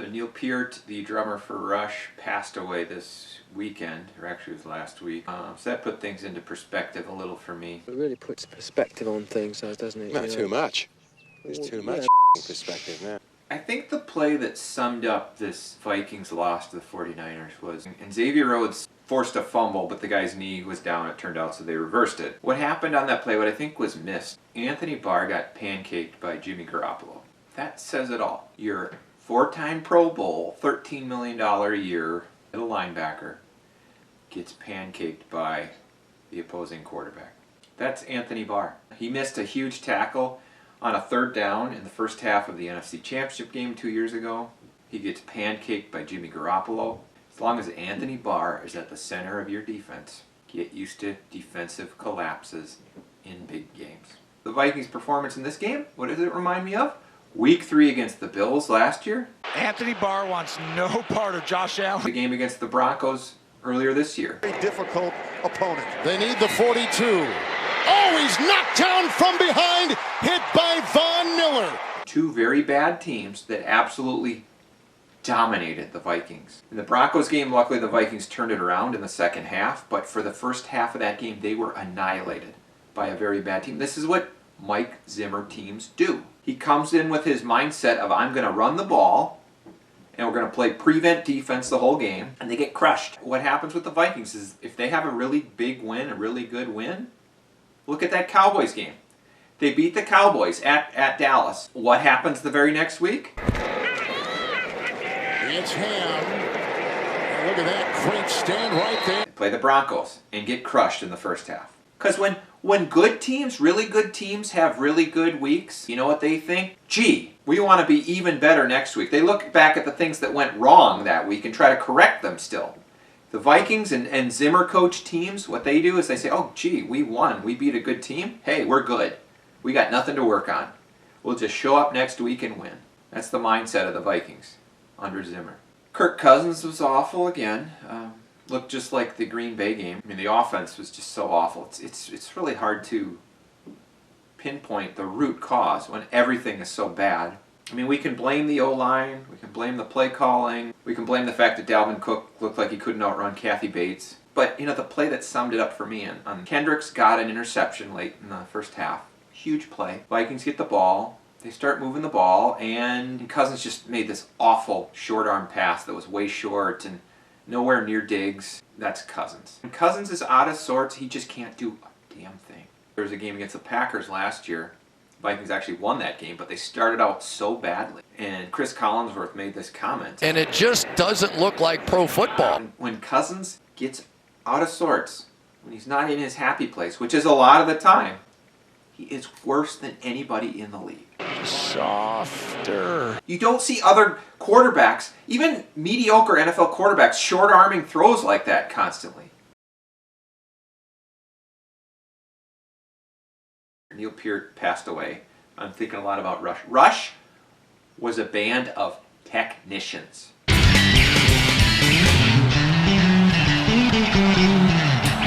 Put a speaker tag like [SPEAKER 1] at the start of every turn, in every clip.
[SPEAKER 1] So Neil Peart, the drummer for Rush, passed away this weekend, or actually it was last week. So that put things into perspective a little for me.
[SPEAKER 2] It really puts perspective on things, doesn't it?
[SPEAKER 3] Not too much. There's too much perspective, man.
[SPEAKER 1] I think the play that summed up this Vikings loss to the 49ers was, and Xavier Rhodes forced a fumble, but the guy's knee was down, it turned out, so they reversed it. What happened on that play, what I think was missed, Anthony Barr got pancaked by Jimmy Garoppolo. That says it all. Your four-time Pro Bowl, $13 million a year, middle linebacker, gets pancaked by the opposing quarterback. That's Anthony Barr. He missed a huge tackle on a third down in the first half of the NFC Championship game 2 years ago. He gets pancaked by Jimmy Garoppolo. As long as Anthony Barr is at the center of your defense, get used to defensive collapses in big games. The Vikings' performance in this game, what does it remind me of? Week 3 against the Bills last year.
[SPEAKER 4] Anthony Barr wants no part of Josh Allen.
[SPEAKER 1] The game against the Broncos earlier this year.
[SPEAKER 5] Very difficult opponent.
[SPEAKER 6] They need the 42. Oh, he's knocked down from behind, hit by Von Miller.
[SPEAKER 1] Two very bad teams that absolutely dominated the Vikings. In the Broncos game, luckily the Vikings turned it around in the second half, but for the first half of that game, they were annihilated by a very bad team. This is what Mike Zimmer teams do. He comes in with his mindset of, I'm going to run the ball, and we're going to play prevent defense the whole game, and they get crushed. What happens with the Vikings is if they have a really big win, a really good win, look at that Cowboys game. They beat the Cowboys at Dallas. What happens the very next week?
[SPEAKER 6] It's Ham. Look at that great stand right there.
[SPEAKER 1] They play the Broncos and get crushed in the first half. Because when good teams, really good teams have really good weeks, you know what they think? Gee, we want to be even better next week. They look back at the things that went wrong that week and try to correct them still. The Vikings and Zimmer coach teams, what they do is they say, oh, gee, we won. We beat a good team. Hey, we're good. We got nothing to work on. We'll just show up next week and win. That's the mindset of the Vikings under Zimmer. Kirk Cousins was awful again. Looked just like the Green Bay game. I mean, the offense was just so awful. It's really hard to pinpoint the root cause when everything is so bad. I mean, we can blame the O-line, we can blame the play calling, we can blame the fact that Dalvin Cook looked like he couldn't outrun Kathy Bates. But, you know, the play that summed it up for me, on Kendricks got an interception late in the first half. Huge play. Vikings get the ball, they start moving the ball, and Cousins just made this awful short arm pass that was way short and nowhere near Diggs. That's Cousins. When Cousins is out of sorts, he just can't do a damn thing. There was a game against the Packers last year. Vikings actually won that game, but they started out so badly. And Chris Collinsworth made this comment.
[SPEAKER 7] And it just doesn't look like pro football.
[SPEAKER 1] When Cousins gets out of sorts, when he's not in his happy place, which is a lot of the time, he is worse than anybody in the league.
[SPEAKER 4] Softer.
[SPEAKER 1] You don't see other quarterbacks, even mediocre NFL quarterbacks, short-arming throws like that constantly. Neil Peart passed away. I'm thinking a lot about Rush. Rush was a band of technicians.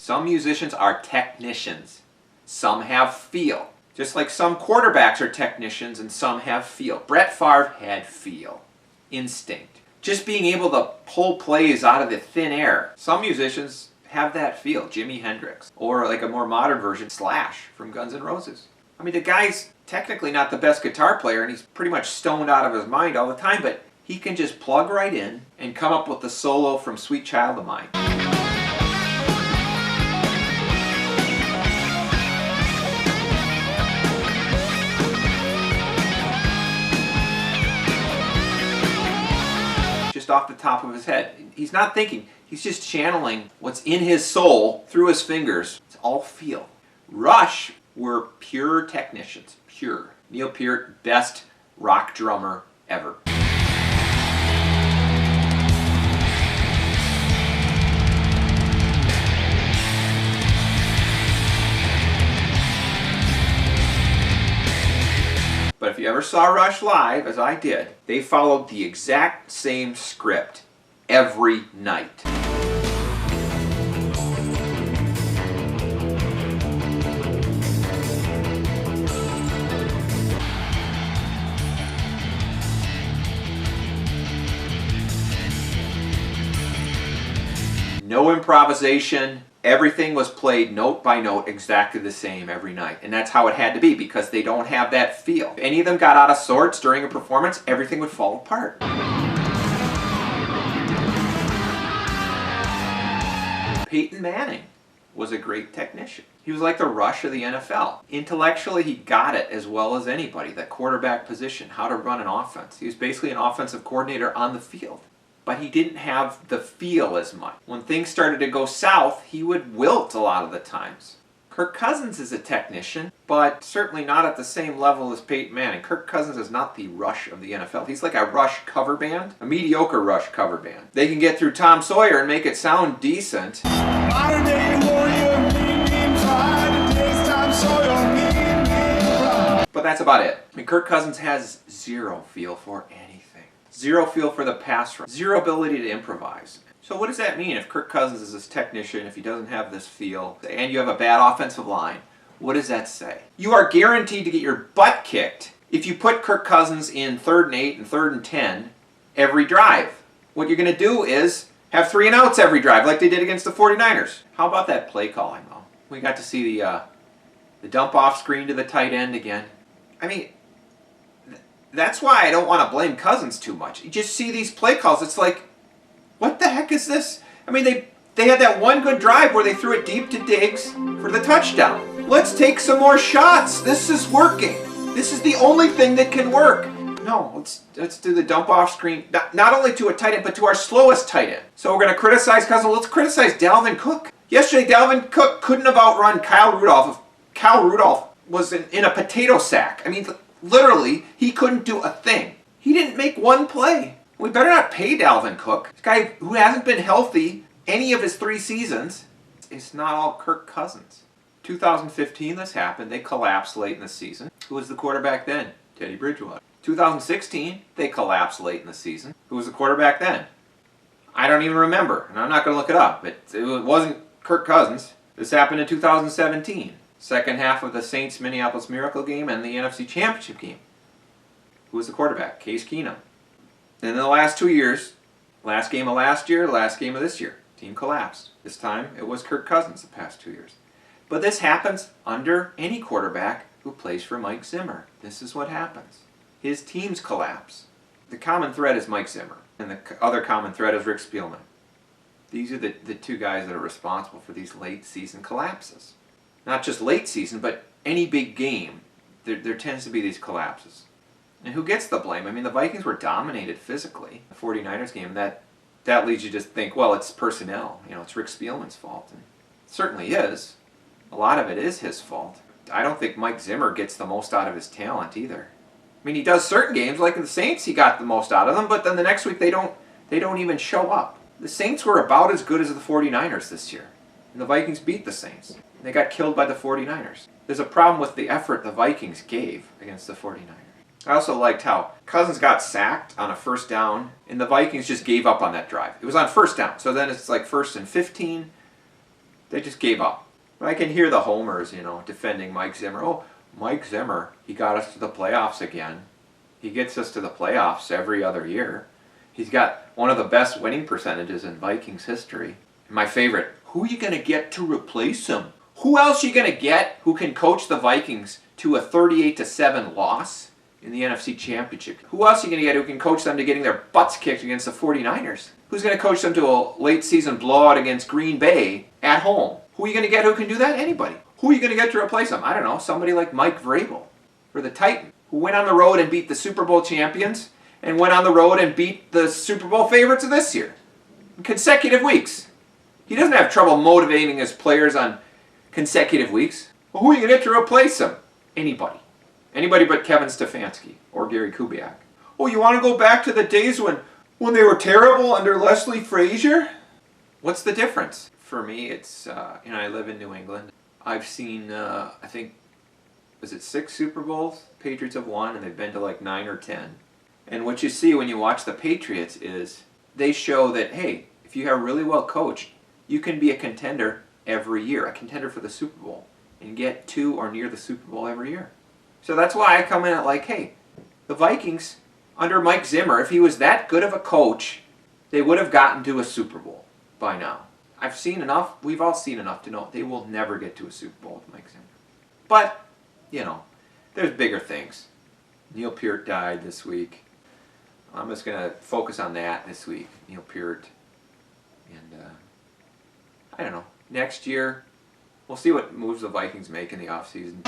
[SPEAKER 1] Some musicians are technicians. Some have feel. Just like some quarterbacks are technicians and some have feel. Brett Favre had feel. Instinct. Just being able to pull plays out of the thin air. Some musicians have that feel. Jimi Hendrix. Or like a more modern version, Slash from Guns N' Roses. I mean, the guy's technically not the best guitar player and he's pretty much stoned out of his mind all the time, but he can just plug right in and come up with the solo from Sweet Child of Mine. Off the top of his head. He's not thinking. He's just channeling what's in his soul through his fingers. It's all feel. Rush were pure technicians. Pure. Neil Peart, best rock drummer ever. But if you ever saw Rush live, as I did, they followed the exact same script every night. No improvisation. Everything was played note by note exactly the same every night. And that's how it had to be because they don't have that feel. If any of them got out of sorts during a performance, everything would fall apart. Peyton Manning was a great technician. He was like the Rush of the NFL. Intellectually, he got it as well as anybody, that quarterback position, how to run an offense. He was basically an offensive coordinator on the field. But he didn't have the feel as much. When things started to go south, he would wilt a lot of the times. Kirk Cousins is a technician, but certainly not at the same level as Peyton Manning. Kirk Cousins is not the Rush of the NFL. He's like a Rush cover band, a mediocre Rush cover band. They can get through Tom Sawyer and make it sound decent.
[SPEAKER 8] Modern day warrior, mean pride, today's Tom Sawyer, mean pride.
[SPEAKER 1] But that's about it. I mean, Kirk Cousins has zero feel for anything. Zero feel for the pass rush. Zero ability to improvise. So what does that mean if Kirk Cousins is this technician, if he doesn't have this feel, and you have a bad offensive line? What does that say? You are guaranteed to get your butt kicked if you put Kirk Cousins in 3rd and 8 and 3rd and 10 every drive. What you're going to do is have 3 and outs every drive like they did against the 49ers. How about that play calling, though? We got to see the dump off screen to the tight end again. I mean, that's why I don't want to blame Cousins too much. You just see these play calls, it's like, what the heck is this? I mean, they had that one good drive where they threw it deep to Diggs for the touchdown. Let's take some more shots. This is working. This is the only thing that can work. No, let's do the dump off screen, not only to a tight end, but to our slowest tight end. So we're going to criticize Cousins. Let's criticize Dalvin Cook. Yesterday, Dalvin Cook couldn't have outrun Kyle Rudolph if Kyle Rudolph was in a potato sack. I mean, literally, he couldn't do a thing. He didn't make one play. We better not pay Dalvin Cook. This guy who hasn't been healthy any of his 3 seasons. It's not all Kirk Cousins. 2015, this happened. They collapsed late in the season. Who was the quarterback then? Teddy Bridgewater. 2016, they collapsed late in the season. Who was the quarterback then? I don't even remember, and I'm not going to look it up. It wasn't Kirk Cousins. This happened in 2017. Second half of the Saints Minneapolis Miracle game and the NFC Championship game. Who was the quarterback? Case Keenum. And in the last 2 years, last game of last year, last game of this year, team collapsed. This time, it was Kirk Cousins the past 2 years. But this happens under any quarterback who plays for Mike Zimmer. This is what happens. His teams collapse. The common thread is Mike Zimmer, and the other common thread is Rick Spielman. These are the 2 guys that are responsible for these late season collapses. Not just late season, but any big game, there tends to be these collapses. And who gets the blame? I mean, the Vikings were dominated physically. The 49ers game, that leads you to think, well, it's personnel. You know, it's Rick Spielman's fault. And it certainly is. A lot of it is his fault. I don't think Mike Zimmer gets the most out of his talent either. I mean, he does certain games, like in the Saints, he got the most out of them, but then the next week they don't even show up. The Saints were about as good as the 49ers this year. And the Vikings beat the Saints. They got killed by the 49ers. There's a problem with the effort the Vikings gave against the 49ers. I also liked how Cousins got sacked on a 1st down, and the Vikings just gave up on that drive. It was on 1st down, so then it's like 1st and 15. They just gave up. But I can hear the homers, defending Mike Zimmer. Oh, Mike Zimmer, he got us to the playoffs again. He gets us to the playoffs every other year. He's got one of the best winning percentages in Vikings history. And my favorite, who are you going to get to replace him? Who else are you going to get who can coach the Vikings to a 38-7 loss in the NFC Championship? Who else are you going to get who can coach them to getting their butts kicked against the 49ers? Who's going to coach them to a late season blowout against Green Bay at home? Who are you going to get who can do that? Anybody. Who are you going to get to replace him? I don't know, somebody like Mike Vrabel for the Titans, who went on the road and beat the Super Bowl champions and went on the road and beat the Super Bowl favorites of this year in consecutive weeks. He doesn't have trouble motivating his players on consecutive weeks. Well, who are you going to get to replace him? Anybody. Anybody but Kevin Stefanski or Gary Kubiak. Oh, you want to go back to the days when they were terrible under Leslie Frazier? What's the difference? For me, it's, I live in New England. I've seen, I think, was it 6 Super Bowls? Patriots have won, and they've been to like 9 or 10. And what you see when you watch the Patriots is they show that, hey, if you have really well coached, you can be a contender every year, a contender for the Super Bowl, and get to or near the Super Bowl every year. So that's why I come in at like, hey, the Vikings, under Mike Zimmer, if he was that good of a coach, they would have gotten to a Super Bowl by now. I've seen enough. We've all seen enough to know they will never get to a Super Bowl with Mike Zimmer. But, you know, there's bigger things. Neil Peart died this week. I'm just going to focus on that this week. Neil Peart. And, I don't know. Next year, we'll see what moves the Vikings make in the offseason.